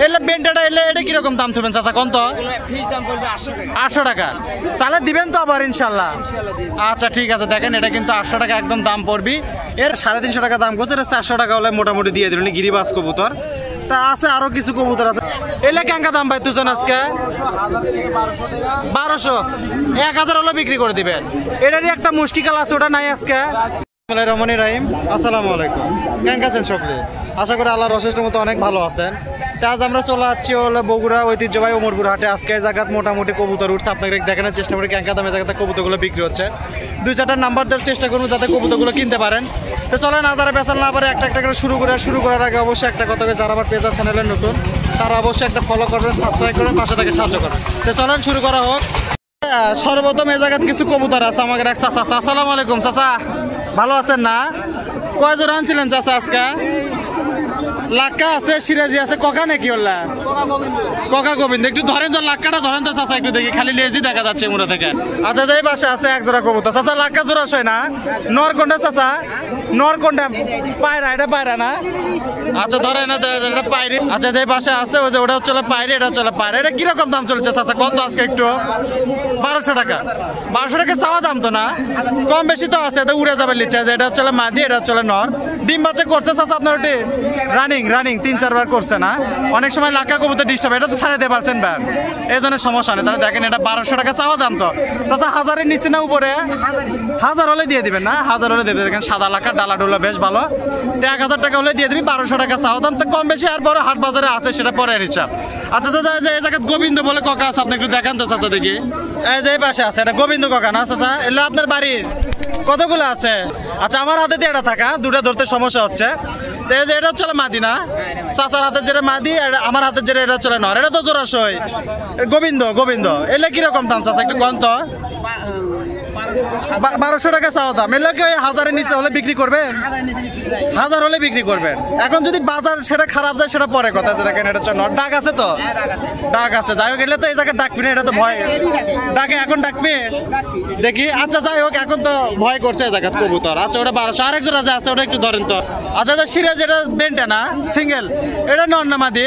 এলে বেন্টাটা এলে এটা কিরকম দাম থবেন চাচা কোন তো? 800 টাকা। চালে দিবেন তো আবার ইনশাল্লাহ? আচ্ছা ঠিক আছে, দেখেন এটা কিন্তু 800 টাকা একদম দাম পড়বি। এর 350 টাকা দাম করছে, এটা 400 টাকা হলে মোটামুটি দিয়ে দিলেন গিরিবাজ কবুতর। তা আছে আরো কিছু কবুতর আছে। এলে কেঙ্কা দাম ভাই তুজন আজকে? 1200 1000 হলে বিক্রি করে দিবেন। এটারই একটা মুশকিল আছে, ওটা নাই আজকে। রহমানি রাহিম, আসসালামু আলাইকুম। কেমন আছেন সকলে? আশা করি আল্লাহর অশেষ মতো অনেক ভালো আছেন। তা আজ আমরা চলে যাচ্ছি হলো বগুড়া ঐতিহ্যবাহী ওমরপুর হাটে। আজকে এই জায়গাত মোটামুটি কবুতর উঠছে, আপনাকে দেখানোর চেষ্টা করি কেঙ্কা দামে জায়গাতে কবুতরগুলো বিক্রি হচ্ছে। 2-4টা নাম্বার দেওয়ার চেষ্টা করবো যাতে কবুতরগুলো কিনতে পারেন। তো চলেন না, যারা বেচাল না পারে একটা একটা করে শুরু করার আগে অবশ্যই একটা কথা, যারা আমার পেজার চ্যানেলের নতুন তারা অবশ্যই একটা ফলো করবেন, সাবস্ক্রাইব করবেন, পাশে থেকে সাহায্য করবেন। তো চলেন শুরু করা হোক। সর্বপ্রথম এই জায়গাতে কিছু কবুতর আছে। আমাকে এক চাচা, আসসালামু আলাইকুম চাচা, ভালো আছেন না? কয় জোড়া আনছিলেন চাচা আজকে? লাক্কা আছে, সিরাজি আছে, ককা নাকি ওলা? ককা গোবিন্দ। একটু ধরেন তো, লাক্কাটা ধরেন তো চাচা একটু দেখি, খালি লেজি দেখা যাচ্ছে মুড়া থেকে। আচ্ছা যাই পাশে আছে এক জোড়া কবুতর। চাচা লাক্কা জোড়া হয় না? নর কোনটা চাচা? নর কোনটা? পায়রা, এটা পায়রা না? আচ্ছা ধরে না, এটা পায়রি। আচ্ছা যে পাশে আছে ওই যে ওটা হচ্ছে পায়রি, এটা হচ্ছে পায়রা। এটা কিরকম দাম চলছে চাচা কত আজকে? একটু 1200 টাকা। 1200 টাকা চাওয়া দাম তো না, কম বেশি তো আছে, এটা উড়ে যাবে লিচে। এটা হচ্ছে মাদি, এটা হচ্ছে নর। ডিম বাচ্চা করছে চাচা আপনার? ওটি রানিং 3-4 বার করছে না? অনেক সময় লাক্কা কবুতর ডিস্টার্ব, এটা তো ছাড়ে দিয়ে পারছেন ব্যান, এই জন্য সমস্যা নেই। তাহলে দেখেন এটা 1200 টাকা চাওয়া দাম তো চাচা। 1000-এর নিচে না উপরে? 1000 হলে দিয়ে দিবেন না? 1000 হলে দিয়ে দেবেন। সাদা লাক্কা ডালা ডোলা বেশ ভালো। 1000 টাকা হলে দিয়ে দিবি। 1200 টাকা চাওয়া দাম, তো কম বেশি আর বড় হাট বাজারে আছে সেটা পরের হিসাব। আচ্ছা চাচা এই জায়গায় গোবিন্দ বলে ককা আছে, আপনি একটু দেখান তো চাচা দেখি। এই যে পাশে আছে, এটা গোবিন্দ ককা না চাচা? এলে আপনার বাড়ির কতগুলো আছে? আচ্ছা আমার হাতে দিয়ে এটা থাকা, দুটা ধরতে সমস্যা হচ্ছে। এটা হচ্ছে মাদি না? চাচার হাতের যেটা মাদি, আমার হাতের যেটা এটা হচ্ছে নর। এটা তো জোড়াশয় গোবিন্দ। এলে কিরকম দাম চাচা একটু কম তো? 1200 টাকা চাওয়া দাম। এলে কি 1000-এর নিচে হলে বিক্রি করবেন? 1000 হলে বিক্রি করবেন। এখন যদি বাজার সেটা খারাপ যায় সেটা পরে কথা আছে। দেখেন এটা হচ্ছে নর। ডাক আছে তো? ডাক আছে। যাই হোক, এলে তো এই জায়গায় ডাকবি না, এটা তো ভয় ডাকে। এখন ডাকবে দেখি। আচ্ছা যাই হোক, এখন তো ভয় করছে এই জায়গায় কবুতর। আচ্ছা ওটা 1200। আরেকজন আছে, ওটা একটু ধরেন তো। আচ্ছা সিরাজ, এটা বেন্টা না সিঙ্গেল? এটা নর না মাদি?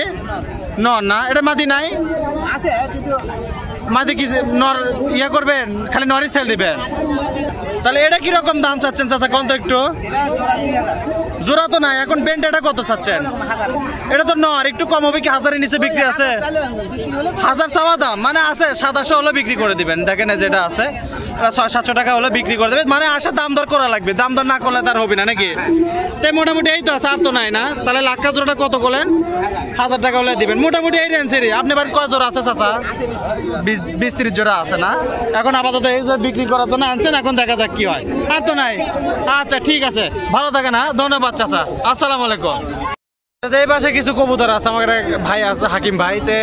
নর না, এটা মাদি নাই? মাদি কি নর ইয়া করবেন? খালি নরই সেল দিবেন? তাহলে এটা কিরকম দাম চাচ্ছেন চাচা কোন তো একটু? জোড়া তো নাই। এখন বেন্টাটা কত চাচ্ছেন? এটা তো নর, একটু কম হবে কি? 1000-এর নিচে বিক্রি আছে? 1000 চাওয়া দাম মানে আছে। 2700 হলে বিক্রি করে দিবেন। দেখেন যেটা আছে 600-700 টাকা হলে বিক্রি করে দেবে। মানে আসা দাম দর করা লাগবে, দাম দর না করলে তার হবে না নাকি? তাই মোটামুটি এই তো আছে, আর তো নাই না? তাহলে লাক্কা জোড়াটা কত করলেন? 1000 টাকা হলে দিবেন। মোটামুটি এই রেঞ্জেরই। আপনি বাড়ি কয় জোড়া আছে চাচা? 20-30 জোড়া আছে না? এখন আপাতত এই জোড়া বিক্রি করার জন্য আনছেন, এখন দেখা যাক কি হয়। আর তো নাই। আচ্ছা ঠিক আছে, ভালো থাকেন। হ্যাঁ ধন্যবাদ চাচা, আসসালামু আলাইকুম। এই পাশে কিছু কবুতর আছে, আমার ভাই আছে হাকিম ভাই। তে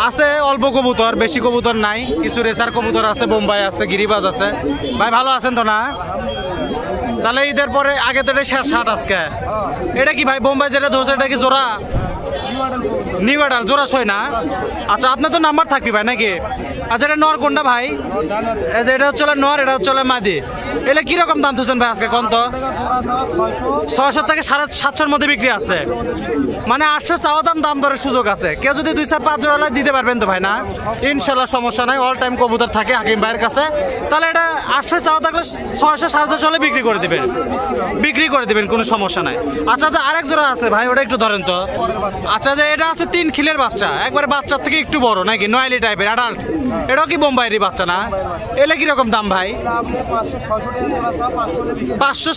আছে অল্প কবুতর, বেশি কবুতর নাই। কিছু রেসার কবুতর আছে, বোম্বাই আছে, গিরিবাজ আছে। ভাই ভালো আছেন তো না? তাহলে ঈদের পরে আগে তো এটা শেষ হাট আজকে। এটা কি ভাই বোম্বাই যেটা ধরছে, এটা কি জোড়া? নিউ অ্যাডাল জোড়া সই না? আচ্ছা আপনার তো নাম্বার থাকবি ভাই নাকি? আচ্ছা এটা নর কোনটা ভাই? এই যে এটা হচ্ছে নর, এটা হচ্ছে মাদি। এলে কিরকম দাম তুলছেন ভাই আজকে কোন তো? 600 থেকে 750-এর মধ্যে বিক্রি আছে। মানে 800 চাওয়া দাম, দাম দরের সুযোগ আছে। কেউ যদি 2-4-5 জোড়া দিতে পারবেন তো ভাই না? ইনশাল্লাহ সমস্যা নাই, অল টাইম কবুতর থাকে হাকিম ভাইয়ের কাছে। তাহলে এটা 800 চাওয়া থাকলে 600-750 হলে বিক্রি করে দিবেন, কোনো সমস্যা নাই। আচ্ছা আরেক জোড়া আছে ভাই, ওটা একটু ধরেন তো। আচ্ছা যে এটা আছে 3 খিলের বাচ্চা, একবারে বাচ্চার থেকে একটু বড় নাকি? নয়ালি টাইপের অ্যাডাল্ট। এটাও কি বোম্বাইয়েরই বাচ্চা না? এলে কিরকম দাম ভাই? 500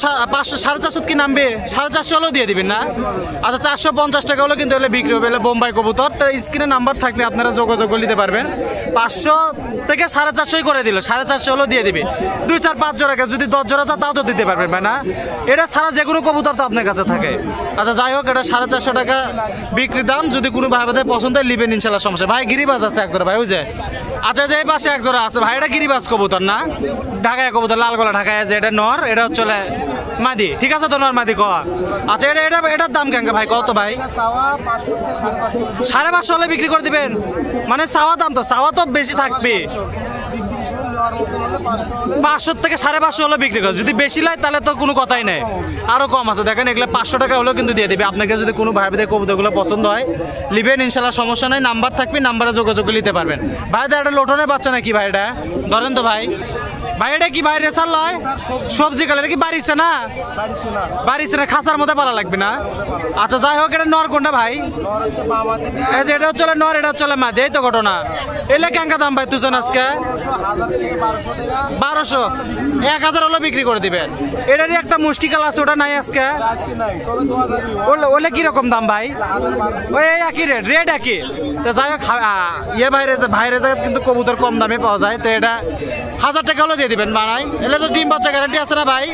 450 কি নামবে? 450 হলেও দিয়ে দিবেন না? আচ্ছা 450 টাকা হলে কিন্তু এলে বিক্রি হবে। এলে বোম্বাই কবুতর। তো স্ক্রিনে নাম্বার থাকলে আপনারা যোগাযোগ নিতে পারবেন। 500 থেকে 450 করে দিল, 450 হলেও দিয়ে দিবে। 2-4-5 জোড়া, যদি 10 জোড়া চা তাও তো দিতে পারবেন ভাই না? এটা ছাড়া যে কোনো কবুতর তো আপনার কাছে থাকে। আচ্ছা যাই হোক, এটা 450 টাকা বিক্রি দাম। যদি কোনো ভাই ভাই পছন্দ হয় লিবেন, ইনশাল্লাহ সমস্যা। ভাই গিরিবাজ আছে এক জোড়া ভাই, ওই যে। আচ্ছা যে এই পাশে এক জোড়া আছে ভাই, এটা গিরিবাজ কবুতর না? ঢাকায় কবুতর, লাল গলা ঢাকায়। যে এটা নর, এটা হচ্ছে মাদি। ঠিক আছে তো, নর মাদি কয়া। আচ্ছা এটার দাম কেন ভাই কত ভাই? 550 হলে বিক্রি করে দিবেন? মানে চাওয়া দাম তো, চাওয়া তো বেশি থাকবে। 500 থেকে 550 হলে বিক্রি করে। যদি বেশি লাই তাহলে তো কোনো কথাই নেই, আরো কম আছে। দেখেন এগুলো 500 টাকা হলেও কিন্তু দিয়ে দিবে আপনাকে। যদি কোনো ভাইদের কবুতরগুলো পছন্দ হয় লিবেন ইনশাল্লাহ, সমস্যা নাই। নাম্বার থাকবে, নাম্বারে যোগাযোগ নিতে পারবেন। ভাইদের একটা লোটনের বাচ্চা নাকি ভাই? এটা ধরেন তো ভাই। ভাই এটা কি ভাই রেসার লয়? সবজি কালার কি বাড়িছে না? বাড়িছে না, খাঁচার মধ্যে পালা লাগবে না। আচ্ছা যাই হোক, এটা নর কোনটা ভাই? এই যে এটা হচ্ছে নর, এটা হচ্ছে মাদি, এই তো ঘটনা। এলে কেঙ্কা দাম ভাই তুজন আজকে? 1200, 1000 হলে বিক্রি করে দিবেন। এটারই একটা মুশকি কাল আছে, ওটা নাই আজকে। ওলে কিরকম দাম ভাই? ওই একই রেট, রেট একই। তো যাই হোক, ইয়ে বাইরে জায়গায় কিন্তু কবুতর কম দামে পাওয়া যায়। তো এটা 1000 টাকা হলে দিয়ে দিবেন বানাই। এলে তো ডিম বাচ্চা গ্যারান্টি আছে না ভাই?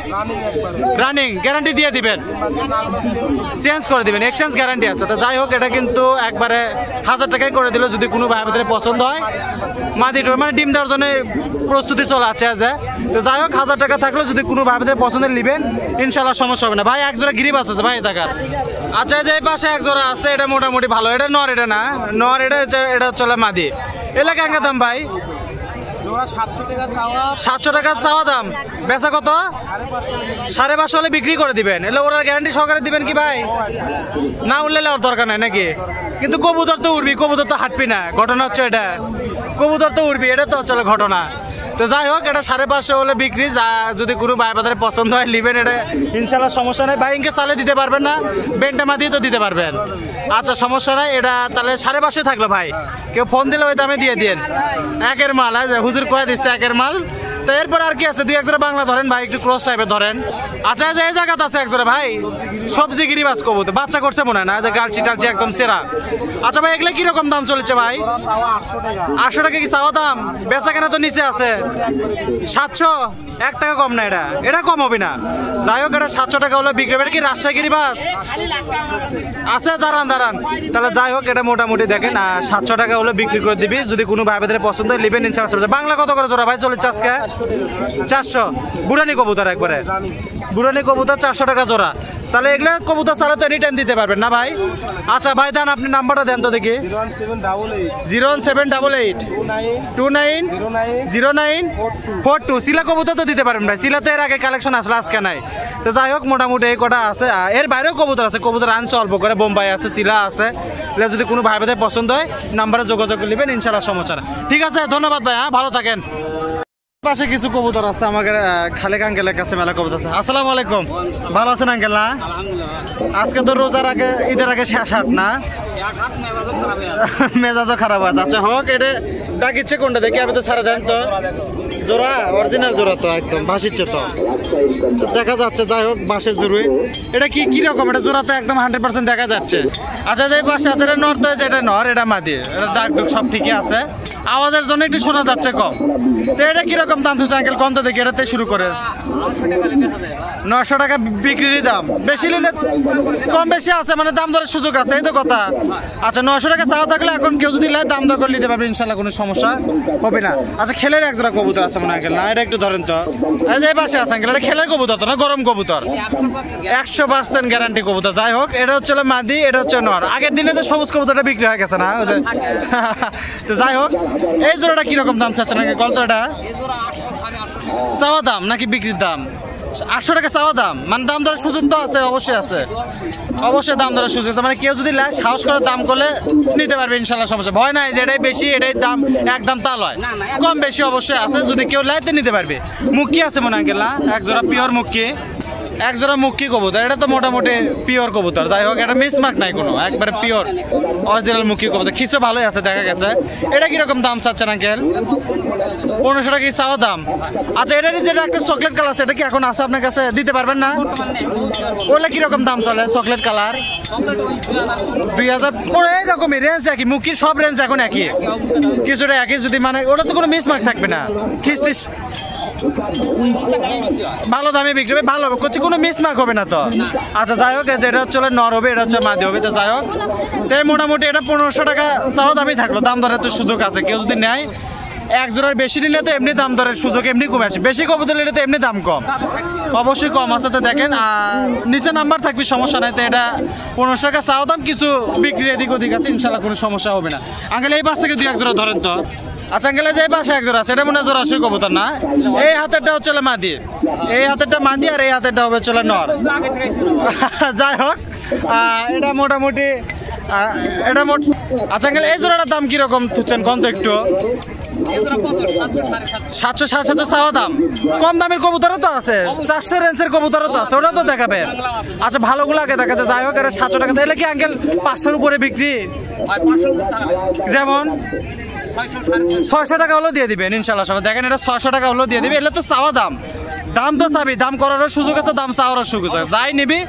রানিং গ্যারান্টি দিয়ে দিবেন, চেঞ্জ করে দিবেন, এক্সচেঞ্জ গ্যারান্টি আছে। তো যাই হোক, এটা কিন্তু একবারে 1000 টাকায় করে দিল যদি কোনো ভাই আমাদের পছন্দ হয়। মাদিটোর মানে ডিম দেওয়ার জন্য প্রস্তুতি চলে আছে। তো যাই হোক, 1000 টাকা থাকলে যদি কোনো ভাই আমাদের পছন্দের নেবেন ইনশাল্লাহ সমস্যা হবে না। ভাই এক জোড়া গিরিবাস আছে ভাই টাকা। আচ্ছা যে এই পাশে এক জোড়া আছে, এটা মোটামুটি ভালো। এটা নর, এটা না নর, এটা চলে মাদি। এলে কেঙ্কা দাম ভাই? 700 টাকা চাওয়া দাম, বেচা কত? 550 হলে বিক্রি করে দিবেন। এলে ওরা গ্যারান্টি সহকারে দিবেন কি ভাই? না উঠলে ওর দরকার নাই নাকি? কিন্তু কবুতর তো উড়বি, কবুতর তো হাঁটবি না। ঘটনা হচ্ছে এটা, কবুতর তো উড়বি, এটা তো চলে ঘটনা। তো যাই হোক, এটা 550 হলে বিক্রি। যা যদি কোনো ভাই বাজারে পছন্দ হয় নেবেন, এটা ইনশাল্লাহ সমস্যা নেই। ভাই ইনকে চালে দিতে পারবেন না? বেন্টামা দিয়ে তো দিতে পারবেন। আচ্ছা সমস্যা নাই, এটা তাহলে 550 থাকলো ভাই। কেউ ফোন দিলে ওই দামে দিয়ে দিন। একের মাল, হুজুর কয়ে দিচ্ছে একের মাল। তো এরপর আর কি আছে? 2-1 বাংলা ধরেন ভাই, একটু ক্রস টাইপের ধরেন। আচ্ছা যে এই জায়গাতে আছে একজোড়া ভাই সবজি গিরিবাস কবুতর, বাচ্চা করছে মনে হয় না, যে গালচি টালচি একদম সেরা। আচ্ছা ভাই এগুলো কিরকম দাম চলেছে ভাই? 800 টাকা কি চাওয়া দাম? বেচা কেনা তো নিচে আছে 700, 1 টাকা কম না। এটা কম হবে না। যাই হোক, এটা 700 টাকা হলে বিক্রি হবে। কি রাজশাহী গিরিবাস আছে? দাঁড়ান। তাহলে যাই হোক, এটা মোটামুটি দেখেন 700 টাকা হলে বিক্রি করে দিবি যদি কোনো ভাই বাজারে পছন্দ হয় নেবেন ইনশাআল্লাহ। বাংলা কত করে জোড়া ভাই চলেছে আজকে? 400। বুড়ানি কবুতর একবারে, বুড়ানি কবুতর 400 টাকা জোড়া। তাহলে এগুলো কবুতর ছাড়া তো এনি টাইম দিতে পারবেন না ভাই? আচ্ছা ভাই দেন, আপনি নাম্বারটা দেন তো দেখি। 01788 290942। সিলা কবুতর তো দিতে পারবেন ভাই? সিলা তো এর আগে কালেকশন আসলে, আজকে নাই। তো যাই হোক, মোটামুটি এই কটা আছে। এর বাইরেও কবুতর আছে, কবুতর আনছে অল্প করে। বোম্বাই আছে, সিলা আছে। এগুলো যদি কোনো ভাই বাজারে পছন্দ হয় নাম্বারে যোগাযোগ নেবেন ইনশাল্লাহ সমস্যা না। ঠিক আছে, ধন্যবাদ ভাই, হ্যাঁ ভালো থাকেন। পাশে কিছু কবুতর আছে, আমাদের খালেক আঙ্কেলের কাছে মেলা কবুতর আছে। আসসালামু আলাইকুম, ভালো আছেন আঙ্কেল? না আজকে তো রোজার আগে, ঈদের আগে শেষ হাট না, মেজাজও খারাপ আছে। আচ্ছা হোক, এটা ডাকিচ্ছে কোনটা দেখি, আমি তো ছাড়া দেন তো। জোড়া অরিজিনাল জোড়া তো একদম ভাসিচ্ছে তো দেখা যাচ্ছে। যাই হোক, বাঁশের জরুরি। এটা কিরকম? এটা জোড়া তো একদম 100% দেখা যাচ্ছে। আচ্ছা যে পাশে আছে, এটা নর তো, এটা নর, এটা মাদি, এটা ডাক ডুক সব ঠিকই আছে। আওয়াজের জন্য একটু শোনা যাচ্ছে কম। তো এটা কিরকম দাম তুই আঙ্কেল কত দেখি? এটাতে শুরু করে 900 টাকা বিক্রির দাম। বেশি নিলে কম বেশি আছে, মানে দাম দরের সুযোগ আছে, এই তো কথা। আচ্ছা 900 টাকা চাওয়া থাকলে এখন কেউ যদি নেয় দাম দর করে নিতে পারবে ইনশাল্লাহ, কোনো সমস্যা হবে না। আচ্ছা খেলের একজোড়া কবুতর আছে মনে আঙ্কেল? না এটা একটু ধরেন তো। এই পাশে আছে আঙ্কেল, এটা খেলের কবুতর তো না, গরম কবুতর, 100% গ্যারান্টি কবুতর। যাই হোক, এটা হচ্ছে মাদি, এটা হচ্ছে নর। আগের দিনে তো সবুজ কবুতরটা বিক্রি হয়ে গেছে না? তো যাই হোক, এই জোড়াটা কিরকম দাম চাচ্ছে নাকি কলতটা? চাওয়া দাম নাকি বিক্রির দাম? 800 টাকা চাওয়া দাম, মানে দাম দরের সুযোগ তো আছে, অবশ্যই আছে, অবশ্যই দাম দরের সুযোগ আছে। মানে কেউ যদি সাহস করে দাম করলে নিতে পারবে ইনশাল্লাহ, সমস্যা ভয় নাই যে এটাই বেশি এটাই দাম একদম তা লয়, কম বেশি অবশ্যই আছে। যদি কেউ লাইতে নিতে পারবে। মুক্কি আছে মনে আঙ্কেল না? একজোড়া পিওর মুক্কি, একজোড়া মুক্কি কবুতর। এটা তো মোটামুটি পিওর কবুতর। যাই হোক, এটা মিসমার্ক নাই কোনো, একবারে পিওর অরিজিনাল মুক্কি কবুতর। খিসো ভালোই আছে দেখা গেছে। এটা কিরকম দাম চাচ্ছেন আঙ্কেল? 1500 টাকা চাওয়া দাম। আচ্ছা এটা যেটা একটা চকলেট কালার আছে, এটা কি এখন আছে আপনার কাছে? দিতে পারবেন না? ওগুলো কিরকম দাম চলে চকলেট কালার? 2000 এইরকমই রেঞ্জ একই, মুক্তির সব রেঞ্জ এখন একই, কিছুটা একই। যদি মানে ওটা তো কোনো মিসমার্ক থাকবে না, খিস্টিস ভালো দামে বিক্রি হবে, ভালো হবে, কোনো মিসমার্ক হবে না তো। আচ্ছা যাই হোক, যেটা হচ্ছে নর হবে, এটা হচ্ছে মাদি হবে। তো যাই হোক, তাই মোটামুটি এটা 1500 টাকা চাওয়া দামই থাকলো, দাম দরের তো সুযোগ আছে। কেউ যদি নেয় এক জোড়ার বেশি নিলে তো এমনি দাম দরের সুযোগ এমনি কমে আসে, বেশি কবুতর নিলে তো এমনি দাম কম, অবশ্যই কম আছে। তো দেখেন নিচে নাম্বার থাকবে, সমস্যা নাই। তো এটা 1500 টাকা চাও দাম, কিছু বিক্রি এদিক ওদিক আছে, ইনশাল্লাহ কোনো সমস্যা হবে না। আঙ্কেল এই পাশ থেকে 2-1 জোড়া ধরেন তো। আচ্ছা আঙ্কেল যে পাশে 1 জোড়া আছে, এটা মনে হয় জোড়া আসলে কবুতর না? এই হাতেরটা হচ্ছে মাদি, এই হাতেরটা মাদি, আর এই হাতেরটা হবে চলে নর। যাই হোক এটা মোটামুটি এটা মোট। আচ্ছা আঙ্কেল এই জোড়াটার দাম কিরকম তুচ্ছেন কোন তো একটু? 700 750 চাওয়া দাম। কম দামের কবুতরও তো আছে, 400 রেঞ্জের কবুতরও তো আছে, ওটা তো দেখাবে। আচ্ছা ভালোগুলো আগে দেখা যায়। যাই হোক এটা 700 টাকা। তাহলে কি আঙ্কেল 500-র উপরে বিক্রি? যেমন 600 টাকা হলেও দিয়ে দিবেন ইনশাল্লাহ। সবাই দেখেন এটা 600 টাকা হলেও দিয়ে দিবে। এটা তো চাওয়া দাম, দাম তো চাবি, দাম করারও সুযোগ আছে, দাম চাওয়ারও সুযোগ আছে। যাই নিবি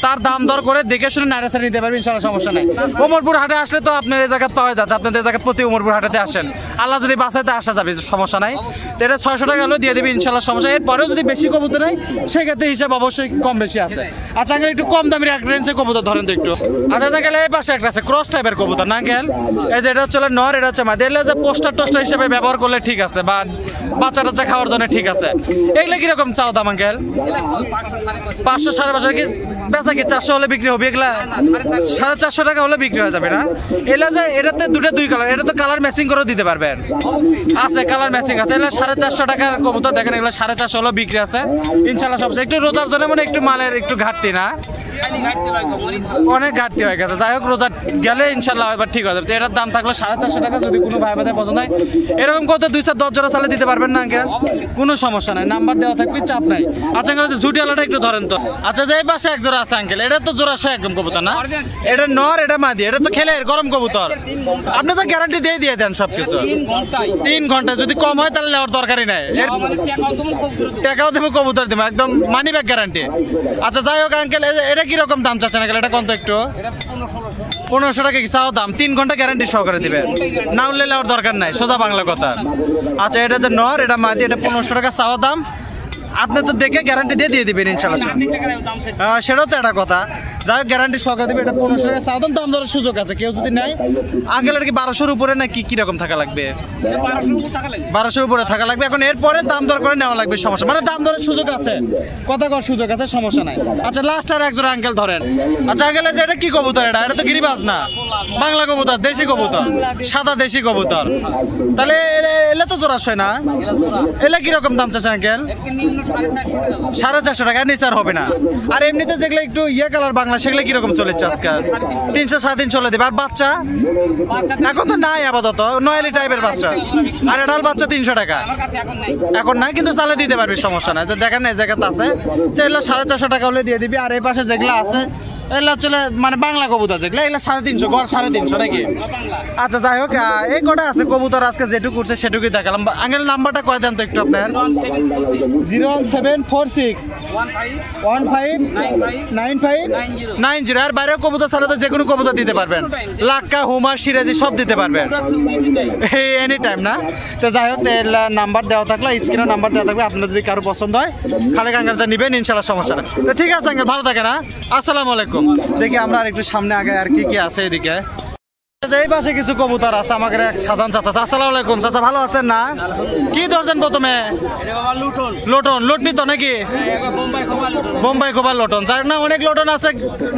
তার দাম দর করে দেখে শুনে নাড়াচাড়া নিতে পারবেন ইনশাল্লাহ, সমস্যা নেই। ওমরপুর হাটে আসলে তো আপনার এই জায়গা পাওয়া যাচ্ছে, আপনাদের এই জায়গায় প্রতি ওমরপুর হাটেতে আসেন, আল্লাহ যদি বাঁচাইতে আসা যাবে, সমস্যা নাই। তো এটা 600 টাকা হলেও দিয়ে দেবে ইনশাল্লাহ, সমস্যা। এরপরেও যদি বেশি কবুতর নেই সেক্ষেত্রে হিসাব অবশ্যই কম বেশি আছে। আচ্ছা আঙ্কেল একটু কম দামের এক রেঞ্জে কবুতর ধরেন তো একটু। আচ্ছা আঙ্কেল এই পাশে একটা আছে ক্রস টাইপের কবুতর না আঙ্কেল? এই যে এটা হচ্ছে নর, এটা হচ্ছে মাদি। এগুলো যে পোস্টার টোস্টার হিসেবে ব্যবহার করলে ঠিক আছে, বা বাচ্চা টাচ্চা খাওয়ার জন্য ঠিক আছে। এগুলো কিরকম চাও দাম আঙ্কেল? 500 550 কি বেচা কি 400 হলে বিক্রি হবে? এগুলা 450 টাকা হলে বিক্রি হয়ে যাবে না? এলা যে এটাতে দুই কালার, এটা তো কালার ম্যাচিং করে দিতে পারবেন, আছে কালার ম্যাচিং আছে। এগুলা 450 টাকার কবুতর দেখেন, এগুলা 450 হলে বিক্রি আছে ইনশাল্লাহ। সবচেয়ে একটু রোজার জন্য মানে একটু মালের একটু ঘাটতি না, অনেক ঘাটতি হয়ে গেছে। যাই হোক রোজা গেলে ইনশাল্লাহ এবার ঠিক হয়ে যাবে। তো এটার দাম থাকলো 450 টাকা। যদি কোনো ভাই ভাই পছন্দ হয় এরকম কত 210 জোড়া চালে দিতে পারবেন না আঙ্কেল? কোনো সমস্যা নাই, নাম্বার দেওয়া থাকবে, চাপ নাই। আচ্ছা আঙ্কেল ঝুটি আলাটা একটু ধরেন তো। আচ্ছা যে পাশে 1 জোড়া আছে আঙ্কেল, এটা তো জোড়া একদম কবুতর না? এটা নর, এটা মাদি, এটা তো খেলে গরম কবুতর। আপনি তো গ্যারান্টি দিয়ে দেন সবকিছু 3 ঘন্টা, যদি কম হয় তাহলে নেওয়ার দরকারই নাই, টাকাও দেবো কবুতর দেবো, একদম মানি ব্যাক গ্যারান্টি। আচ্ছা যাই হোক আঙ্কেল এটা কিরকম দাম চাচ্ছেন আঙ্কেল? এটা কত একটু? 1500 টাকা কি চাও দাম? 3 ঘন্টা গ্যারান্টি সহকারে দিবেন, না উঠলে নেওয়ার দরকার নাই, সোজা বাংলা কথা। আচ্ছা এটা যে নর, এটা মাদি, এটা 1500 টাকা চাওয়া দাম। আপনি তো দেখে গ্যারান্টি দিয়ে দিবেন ইনশাল্লাহ, সেটাও তো একটা কথা। যাই হোক গ্যারান্টি সহকারে দিবে। এটা 1500 টাকা চাওয়া দাম, দাম দেওয়ার সুযোগ আছে। কেউ যদি নেয় আঙ্কেলের কি 1200-র উপরে না কি কিরকম থাকা লাগবে? 1200-র উপরে থাকা লাগবে। এখন এরপরে দাম দর করে নেওয়া লাগবে, সমস্যা মানে দাম দরের সুযোগ আছে, কথা কর সুযোগ আছে, সমস্যা নাই। আচ্ছা লাস্ট আর 1 জোড়া আঙ্কেল ধরেন। আচ্ছা আঙ্কেল যে এটা কি কবুতর? এটা তো গিরিবাজ না, বাংলা কবুতর, দেশি কবুতর, সাদা দেশি কবুতর। তাহলে এলে তো জোড়াশয় না? এলে কিরকম দাম চাচ্ছে আঙ্কেল? 450 টাকা, নিচে আর হবে না। আর এমনিতে যেগুলো একটু কালার বাংলা সেগুলো কিরকম চলেছে আজকাল? 300 350 চলে দেবে। আর বাচ্চা এখন তো নাই আপাতত, নয়ালি টাইপের বাচ্চা, আর এটার বাচ্চা 300 টাকা এখন নাই, কিন্তু চালে দিতে পারবি, সমস্যা নাই। তো দেখেন এই জায়গাতে আছে, তো এগুলো 450 টাকা হলে দিয়ে দিবি। আর এই পাশে যেগুলো আছে এগুলো চলে মানে বাংলা কবুতর যেগুলো, এগুলো 350 গড় 350 নাকি? আচ্ছা যাই হোক এই কটা আছে কবুতর, আজকে যেটুকু করছে সেটুকুই দেখালাম। আঙ্কেল নাম্বারটা কয় দেন তো একটু আপনার? 01746 159590। আর বাইরেও কবুতর ছাড়া তো যে কোনো কবুতর দিতে পারবেন, লাক্কা, হুমা, সিরাজি সব দিতে পারবেন এনি টাইম না? তো যাই হোক নাম্বার দেওয়া থাকলো, স্ক্রিনে নাম্বার দেওয়া থাকবে, আপনার যদি কারো পছন্দ হয় খালি আঙ্কেলটা নেবেন ইনশাল্লাহ, সমস্যা নেই। তো ঠিক আছে আঙ্কেল, ভালো থাকে না? আসসালামু আলাইকুম। দেখি আমরা আর একটু সামনে আগে আর কি কি আছে এদিকে। এই পাশে কিছু কবুতর আছে, আমাদের এক সাজান চাচা। আসসালামু আলাইকুম চাচা, ভালো আছেন না? কি ধরছেন প্রথমে? লোটন, লটনি তো নাকি? বোম্বাই খোবা লোটন। যার না অনেক লোটন আছে,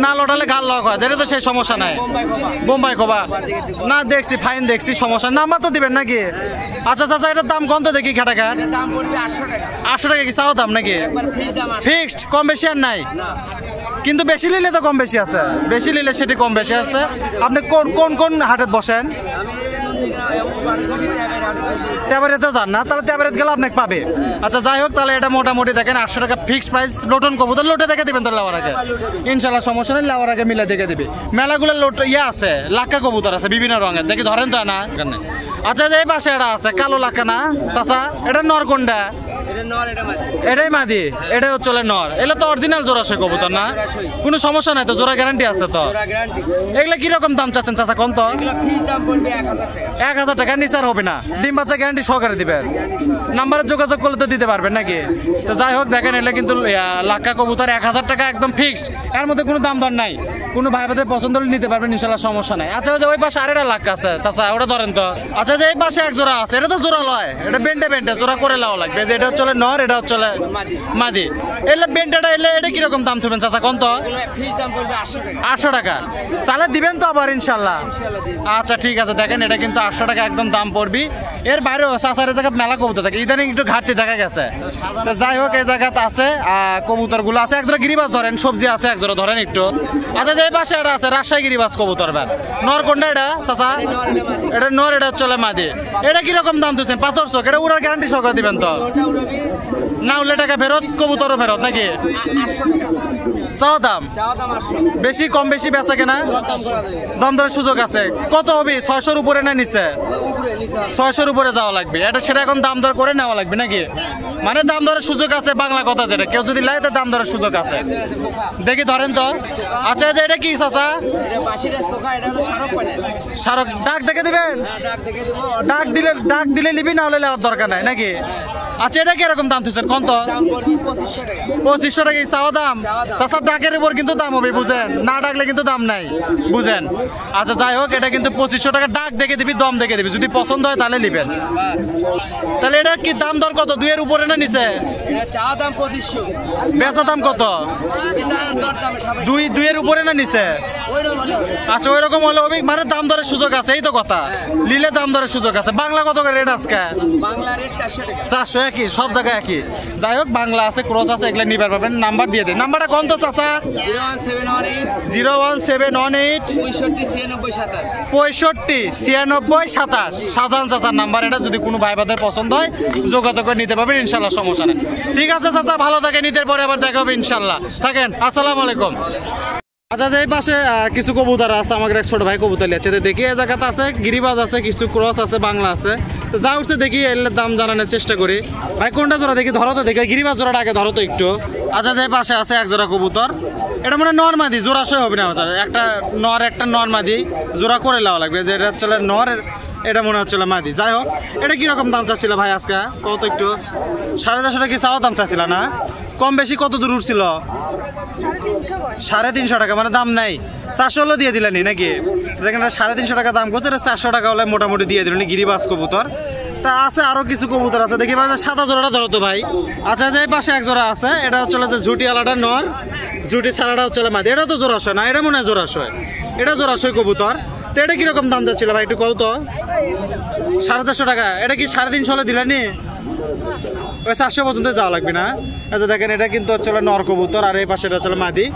না লোটালে গাল লক হয়, যেটা তো সেই সমস্যা নাই। বোম্বাই খোবা না দেখছি, ফাইন দেখছি, সমস্যা। নাম্বার তো দিবেন নাকি? আচ্ছা চাচা এটার দাম কত দেখি ঘাটা ঘাট? 800 টাকা কি চাও দাম নাকি? ফিক্সড, কম বেশি আর নাই? কিন্তু বেশি নিলে তো কম বেশি আছে, বেশি নিলে সেটি কম বেশি আছে। আপনি কোন হাটে বসেন? তেবারেতে যান না? তাহলে তেবারেত গেলে আপনাকে পাবে। আচ্ছা যাই হোক তাহলে এটা মোটামুটি দেখেন 800 টাকা ফিক্সড প্রাইস। লোটন কবুতর লোটে দেখে দিবেন তো লাওয়ার আগে ইনশাল্লাহ, সমস্যা নেই, লাওয়ার আগে মিলে দেখে দিবে। মেলাগুলো লোট আছে, লাক্কা কবুতর আছে বিভিন্ন রঙের, দেখি ধরেন তো না? আচ্ছা যে পাশে এটা আছে কালো লাক্কা না চাচা? এটা নর কোনটা? এটাই মাদি, এটা হচ্ছে নর। এগুলো তো অরিজিনাল জোড়াশয় কবুতর না, কোনো সমস্যা নাই তো, জোড়া গ্যারান্টি আছে তো? এগুলো কিরকম দাম চাচ্ছেন চাচা কোন তো? 1000 টাকা নিচে আর হবে না, ডিম বাচ্চা গ্যারান্টি সহকারে দিবেন। নাম্বারে যোগাযোগ করলে তো দিতে পারবেন নাকি? তো যাই হোক দেখেন, এটা কিন্তু লাক্কা কবুতর 1000 টাকা একদম ফিক্সড, এর মধ্যে কোনো দাম দর নাই। কোনো ভাই ভাইদের পছন্দ হলে নিতে পারবেন ইনশাল্লাহ, সমস্যা নাই। আচ্ছা ওই পাশে আরেকটা লাক্কা আছে চাচা, ওটা ধরেন তো। আচ্ছা যে এই পাশে এক জোড়া আছে, এটা তো জোড়া লয়, এটা বেন্টে বেন্টে জোড়া করে লাও লাগবে, যে এটা হচ্ছে নর, এটা হচ্ছে মাদি। এলে বেন্টেটা এলে এটা কিরকম দাম থবেন চাচা কোন তো? 800 টাকা চালে দিবেন তো আবার ইনশাল্লাহ? আচ্ছা ঠিক আছে, দেখেন এটা কিন্তু 800 টাকা একদম দাম পড়বি। এর বাইরেও চাচার জায়গায় মেলা কবুতর থাকে, ইদানিং একটু ঘাটতি দেখা গেছে। তো যাই হোক এই জায়গাতে আছে কবুতর গুলো আছে। একজোড়া গিরিবাস ধরেন, সবজি আছে একজোড়া ধরেন একটু। আচ্ছা যে পাশে এটা আছে রাজশাহী গিরিবাস কবুতর, নর কোনটা এটা চাচা? এটা নর, এটা চলে মাদি। এটা কিরকম দাম দিচ্ছেন? পাথর চোখ, এটা উড়ার গ্যারান্টি সহকারে দিবেন তো? না উড়লে টাকা ফেরত, কবুতরও ফেরত নাকি? চাওয়া দাম বেশি কম বেশি বেচা কেনা দাম দরের সুযোগ আছে। কত হবে? 600-র উপরে না নিচে? 600-র উপরে যাওয়া লাগবে, এটা সেটা এখন দাম দর করে নেওয়া লাগবে নাকি? মানে দাম দরের সুযোগ আছে, বাংলা কথা যেটা, কেউ যদি লাই তো দাম দরের সুযোগ আছে। দেখি ধরেন তো। আচ্ছা যে এটা কি চাচা? শারক ডাক দেখে দিবেন? ডাক দিলে নিবি, না হলে নেওয়ার দরকার নাই নাকি? আচ্ছা এটা কিরকম দাম দিচ্ছেন কোন তো? 2500 টাকা চাওয়া দাম। চাচার ডাকের উপর কিন্তু দাম হবে, বুঝেন? না ডাকলে কিন্তু দাম নাই, বুঝেন? আচ্ছা যাই হোক, এটা কিন্তু 2500 টাকা ডাক দেখে দিবি, দম দেখে দিবি, যদি পছন্দ হয় তাহলে নিবেন। তাহলে এটা কি দাম দর কত? 2-এর উপরে না নিচে? বেচা দাম কত? 2-এর উপরে না নিচে? আচ্ছা ওই রকম হলে মানে দাম দরের সুযোগ আছে, এই তো কথা। নিলে দাম দরের সুযোগ আছে। বাংলা কত করে রেট আজকে? 400 একই, সব জায়গায় একই। যাই হোক বাংলা আছে, ক্রস আছে, এগুলো নিবার পাবেন। নাম্বার দিয়ে দেন, নাম্বারটা কোন তো চাচা? 01718 6596 শাহজাহান চাচার নাম্বার এটা। যদি কোনো ভাই বাদের পছন্দ হয় যোগাযোগ করে নিতে পারবেন ইনশাল্লাহ, সমস্যা নেই। ঠিক আছে চাচা, ভালো থাকেন, ঈদের পরে আবার দেখা হবে ইনশাল্লাহ, থাকেন। আসসালামু আলাইকুম। আচ্ছা যে এই পাশে কিছু কবুতর আছে, আমাদের এক ছোট ভাই কবুতর লিয়েছে, দেখি এই জায়গাতে আছে গিরিবাজ আছে, কিছু ক্রস আছে, বাংলা আছে। তো যা উঠছে দেখি এর দাম জানানোর চেষ্টা করি। ভাই কোনটা জোড়া দেখি, ধরো তো দেখি, গিরিবাজ জোড়াটা আগে ধরো তো একটু। আচ্ছা যে পাশে আছে এক জোড়া কবুতর, এটা মানে নর মাদি, জোড়া সই হবে না, একটা নর একটা নর মাদি জোড়া করে লাও লাগবে, যে এটা চলে নর, এটা মনে হচ্ছিল মাদি। যাই হোক এটা কিরকম দাম চাচ্ছিল ভাই আজকে কত? একটু 450 টাকা কি চাওয়া দাম চাচ্ছিল না? কম বেশি কত দূর উঠছিল? 350 টাকা, মানে দাম নাই। 400 হলে দিয়ে দিলেনি নাকি? দেখেন 350 টাকা দাম করছে, 400 টাকা হলে মোটামুটি দিয়ে দিলেন গিরিবাজ কবুতর। তা আছে আরো কিছু কবুতর আছে, দেখি ভাই সাদা জোড়াটা ধরো তো ভাই। আচ্ছা যে পাশে এক জোড়া আছে, এটা হচ্ছে যে ঝুটি আলাদা নর, ঝুটি ছাড়াটা হচ্ছে মাদি। এটা তো জোড়াশয় না, এটা মনে হয় জোড়াশয়, এটা জোড়াশয় কবুতর। তো এটা কিরকম দাম যাচ্ছিল ভাই একটু কত? 450 টাকা। এটা কি 350 হলে দিলেনি? ওই 400 পর্যন্ত যাওয়া লাগবে না? আচ্ছা দেখেন এটা কিন্তু হচ্ছে নর কবুতর, আর এই পাশে এটা হচ্ছে মাদি।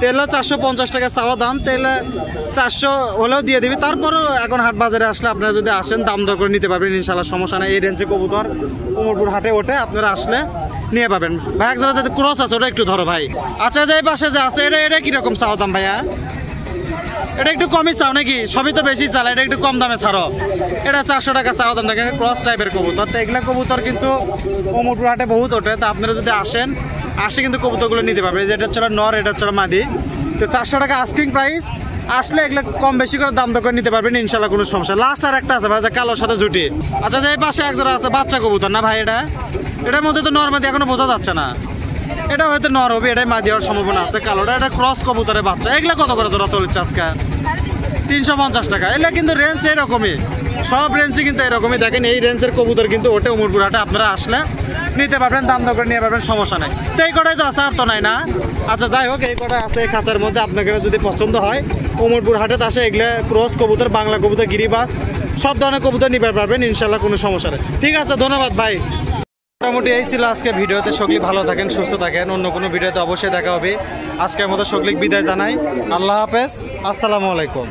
তেল 450 টাকা চাওয়া দাম, তেল 400 হলেও দিয়ে দিবি। তারপরও এখন হাট বাজারে আসলে আপনারা যদি আসেন দাম দর করে নিতে পারবেন ইনশাল্লাহ, সমস্যা নেই। এই রেঞ্জে কবুতর উমরপুর হাটে ওঠে, আপনারা আসলে নিয়ে পাবেন। ভাই একজোড়া যাতে ক্রস আছে ওটা একটু ধরো ভাই। আচ্ছা যে এই পাশে যে আছে, এটা কিরকম চাওয়া দাম ভাইয়া? এটা একটু কমই চাও নাকি? সবই তো বেশি চালা, এটা একটু কম দামে ছাড়ো। এটা 400 টাকা চাওয়া দাম, দেখেন ক্রস টাইপের কবুতর। তো এগুলা কবুতর কিন্তু উমরপুর হাটে বহুত ওঠে, তো আপনারা যদি আসেন কিন্তু কবুতরগুলো নিতে পারবেন। যেটা হচ্ছে নর, এটা হচ্ছে মাদি। তো 400 টাকা আস্কিং প্রাইস, আসলে এগুলো কম বেশি করে দাম দর করে নিতে পারবেন ইনশাল্লাহ, কোনো সমস্যা। লাস্ট আর একটা আছে ভাই, কালোর সাথে জুটি। আচ্ছা যে এই পাশে একজোড়া আছে বাচ্চা কবুতর না ভাই? এটার মধ্যে তো নর মাদি এখনো বোঝা যাচ্ছে না, এটা হয়তো নর হবে, এটাই মাদি হওয়ার সম্ভাবনা আছে। কালোটা এটা ক্রস কবুতরের বাচ্চা। এগুলা কত করে জোড়া চলছে আজকে? 350 টাকা। এগুলা কিন্তু রেঞ্জ এরকমই, সব রেঞ্জই কিন্তু এরকমই। দেখেন এই রেঞ্জের কবুতর কিন্তু ওঠে উমরপুর হাটে, আপনারা আসলে নিতে পারবেন, দাম দর করে নিয়ে পারবেন, সমস্যা নাই। তো এই কটাই তো আছে, আর তো নাই না? আচ্ছা যাই হোক এই কটাই আছে এই খাঁচার মধ্যে, আপনাকে যদি পছন্দ হয় উমরপুর হাটে আসে এগুলা ক্রস কবুতর, বাংলা কবুতর, গিরিবাস সব ধরনের কবুতর নিতে পারবেন ইনশাল্লাহ, কোনো সমস্যা নেই। ঠিক আছে, ধন্যবাদ ভাই। মোটামুটি এই ছিল আজকে ভিডিওতে। সকলে ভালো থাকেন, সুস্থ থাকেন, অন্য কোনো ভিডিওতে অবশ্যই দেখা হবে। আজকের মতো সকলে বিদায় জানাই, আল্লাহ হাফেজ, আসসালামু আলাইকুম।